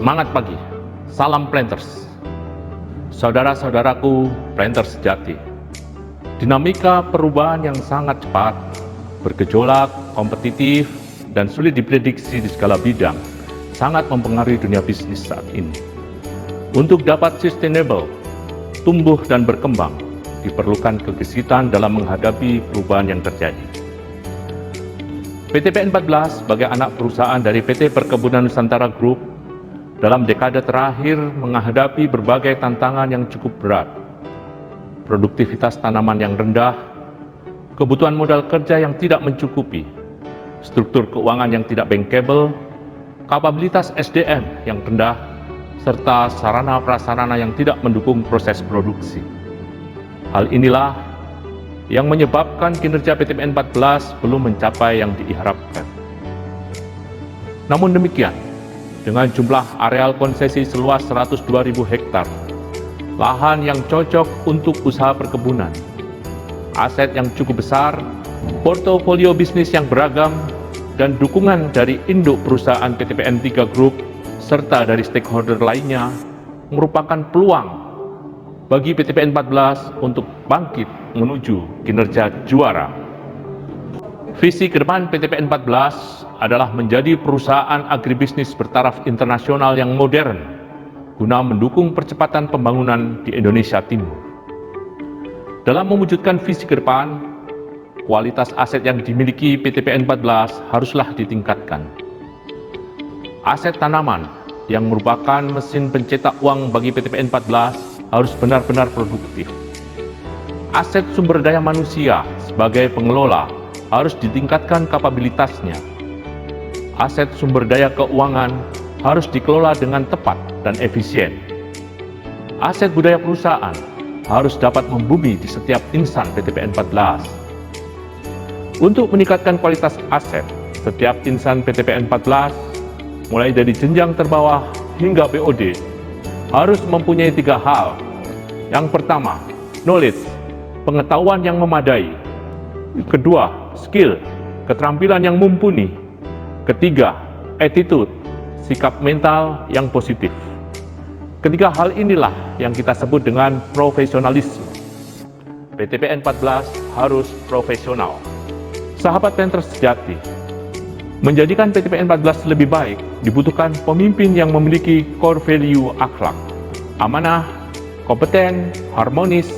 Semangat pagi, salam Planters. Saudara-saudaraku Planters sejati. Dinamika perubahan yang sangat cepat, bergejolak, kompetitif, dan sulit diprediksi di segala bidang sangat mempengaruhi dunia bisnis saat ini. Untuk dapat sustainable, tumbuh dan berkembang, diperlukan kegesitan dalam menghadapi perubahan yang terjadi. PT PN14 sebagai anak perusahaan dari PT Perkebunan Nusantara Group dalam dekade terakhir menghadapi berbagai tantangan yang cukup berat. Produktivitas tanaman yang rendah, kebutuhan modal kerja yang tidak mencukupi, struktur keuangan yang tidak bankable, kapabilitas SDM yang rendah, serta sarana prasarana yang tidak mendukung proses produksi. Hal inilah yang menyebabkan kinerja PT PN14 belum mencapai yang diharapkan. Namun demikian, dengan jumlah areal konsesi seluas 102.000 hektar, lahan yang cocok untuk usaha perkebunan, aset yang cukup besar, portofolio bisnis yang beragam, dan dukungan dari induk perusahaan PT PN3 Group serta dari stakeholder lainnya merupakan peluang bagi PT PN14 untuk bangkit menuju kinerja juara. Visi ke depan PT PN14 adalah menjadi perusahaan agribisnis bertaraf internasional yang modern guna mendukung percepatan pembangunan di Indonesia Timur. Dalam mewujudkan visi ke depan, kualitas aset yang dimiliki PT PN14 haruslah ditingkatkan. Aset tanaman yang merupakan mesin pencetak uang bagi PT PN14 harus benar-benar produktif. Aset sumber daya manusia sebagai pengelola harus ditingkatkan kapabilitasnya. Aset sumber daya keuangan harus dikelola dengan tepat dan efisien. Aset budaya perusahaan harus dapat membumi di setiap insan PT PN14. Untuk meningkatkan kualitas aset, setiap insan PT PN14, mulai dari jenjang terbawah hingga BOD, harus mempunyai 3 hal. Yang pertama, knowledge, pengetahuan yang memadai. Kedua, skill, keterampilan yang mumpuni. Ketiga, attitude, sikap mental yang positif. Ketiga hal inilah yang kita sebut dengan profesionalisme. PT PN14 harus profesional. Sahabat Planters sejati, menjadikan PT PN14 lebih baik dibutuhkan pemimpin yang memiliki core value akhlak, amanah, kompeten, harmonis,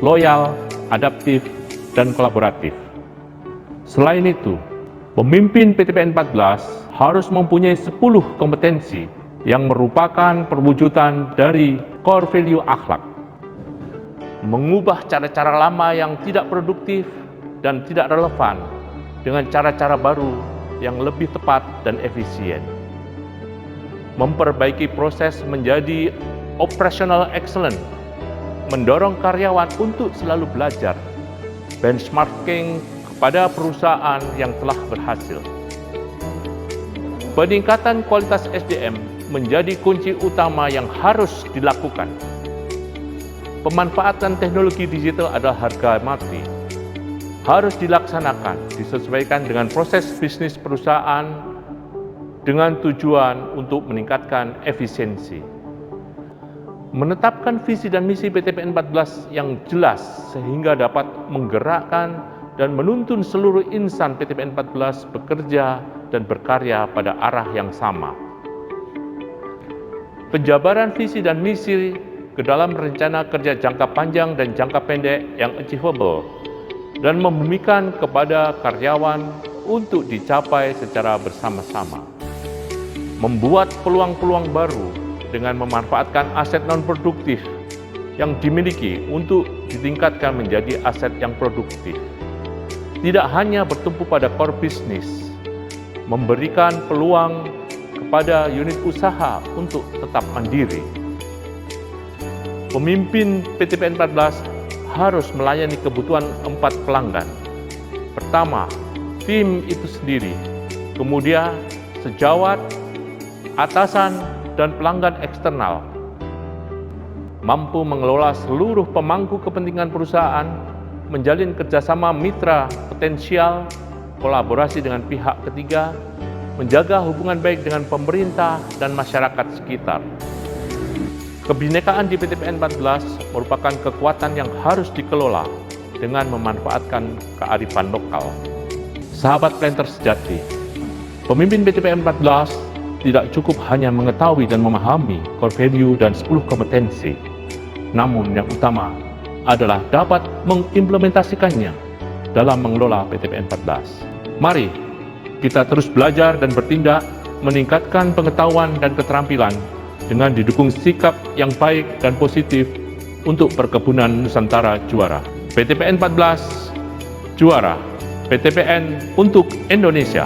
loyal, adaptif, dan kolaboratif. Selain itu, pemimpin PT PN14 harus mempunyai 10 kompetensi yang merupakan perwujudan dari core value akhlak. Mengubah cara-cara lama yang tidak produktif dan tidak relevan dengan cara-cara baru yang lebih tepat dan efisien. Memperbaiki proses menjadi operational excellence, mendorong karyawan untuk selalu belajar, benchmarking kepada perusahaan yang telah berhasil. Peningkatan kualitas SDM menjadi kunci utama yang harus dilakukan. Pemanfaatan teknologi digital adalah harga mati. Harus dilaksanakan, disesuaikan dengan proses bisnis perusahaan dengan tujuan untuk meningkatkan efisiensi. Menetapkan visi dan misi PT PN14 yang jelas sehingga dapat menggerakkan dan menuntun seluruh insan PT PN14 bekerja dan berkarya pada arah yang sama. Penjabaran visi dan misi ke dalam rencana kerja jangka panjang dan jangka pendek yang achievable dan membumikan kepada karyawan untuk dicapai secara bersama-sama. Membuat peluang-peluang baru dengan memanfaatkan aset non-produktif yang dimiliki untuk ditingkatkan menjadi aset yang produktif. Tidak hanya bertumpu pada core bisnis, memberikan peluang kepada unit usaha untuk tetap mandiri. Pemimpin PT PN14 harus melayani kebutuhan 4 pelanggan. Pertama, tim itu sendiri, kemudian sejawat, atasan, dan pelanggan eksternal. Mampu mengelola seluruh pemangku kepentingan perusahaan, menjalin kerjasama mitra potensial, kolaborasi dengan pihak ketiga, menjaga hubungan baik dengan pemerintah dan masyarakat sekitar. Kebinekaan di PTPN 14 merupakan kekuatan yang harus dikelola dengan memanfaatkan kearifan lokal. Sahabat planter sejati, pemimpin PTPN 14 tidak cukup hanya mengetahui dan memahami core value dan 10 kompetensi, namun yang utama adalah dapat mengimplementasikannya dalam mengelola PTPN 14. Mari kita terus belajar dan bertindak, meningkatkan pengetahuan dan keterampilan dengan didukung sikap yang baik dan positif untuk perkebunan Nusantara juara. PTPN 14 juara, PTPN untuk Indonesia.